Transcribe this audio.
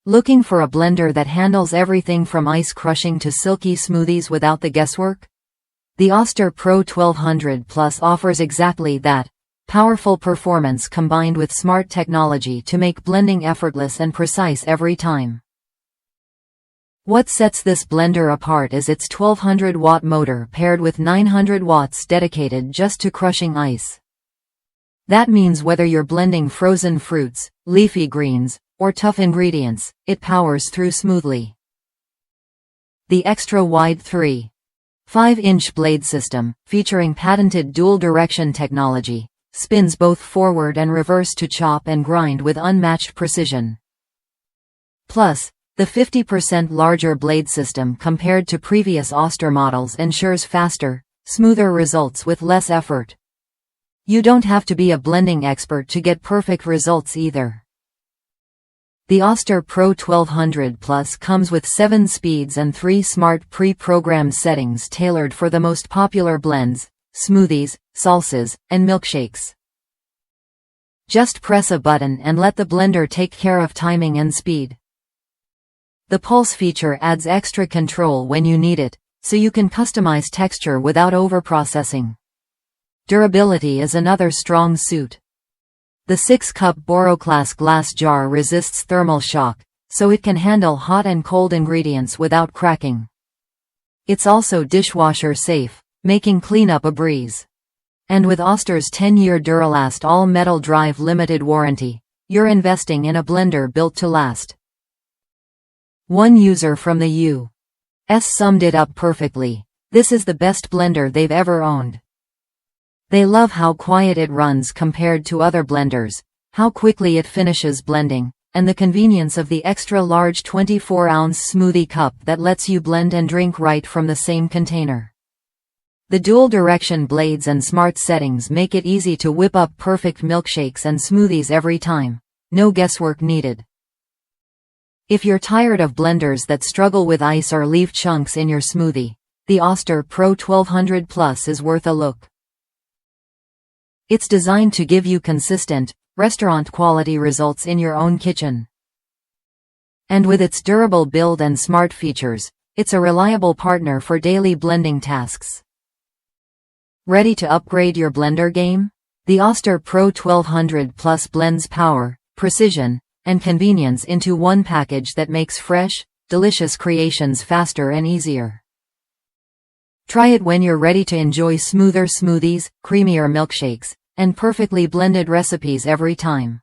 Looking for a blender that handles everything from ice crushing to silky smoothies without the guesswork? The Oster Pro 1200 Plus offers exactly that. Powerful performance combined with smart technology to make blending effortless and precise every time. What sets this blender apart is its 1200-watt motor paired with 900 watts dedicated just to crushing ice. That means whether you're blending frozen fruits, leafy greens, or tough ingredients, it powers through smoothly. The extra-wide 3.5-inch blade system, featuring patented dual-direction technology, spins both forward and reverse to chop and grind with unmatched precision. Plus, the 50% larger blade system compared to previous Oster models ensures faster, smoother results with less effort. You don't have to be a blending expert to get perfect results either. The Oster Pro 1200 Plus comes with 7 speeds and 3 smart pre-programmed settings tailored for the most popular blends, smoothies, salsas, and milkshakes. Just press a button and let the blender take care of timing and speed. The Pulse feature adds extra control when you need it, so you can customize texture without overprocessing. Durability is another strong suit. The 6-cup Boroclass glass jar resists thermal shock, so it can handle hot and cold ingredients without cracking. It's also dishwasher safe, making cleanup a breeze. And with Oster's 10-year Duralast all-metal drive limited warranty, you're investing in a blender built to last. One user from the U.S. summed it up perfectly: this is the best blender they've ever owned. They love how quiet it runs compared to other blenders, how quickly it finishes blending, and the convenience of the extra-large 24-ounce smoothie cup that lets you blend and drink right from the same container. The dual-direction blades and smart settings make it easy to whip up perfect milkshakes and smoothies every time. No guesswork needed. If you're tired of blenders that struggle with ice or leave chunks in your smoothie, the Oster Pro 1200 Plus is worth a look. It's designed to give you consistent, restaurant-quality results in your own kitchen. And with its durable build and smart features, it's a reliable partner for daily blending tasks. Ready to upgrade your blender game? The Oster Pro 1200 Plus blends power, precision, and convenience into one package that makes fresh, delicious creations faster and easier. Try it when you're ready to enjoy smoother smoothies, creamier milkshakes, and perfectly blended recipes every time.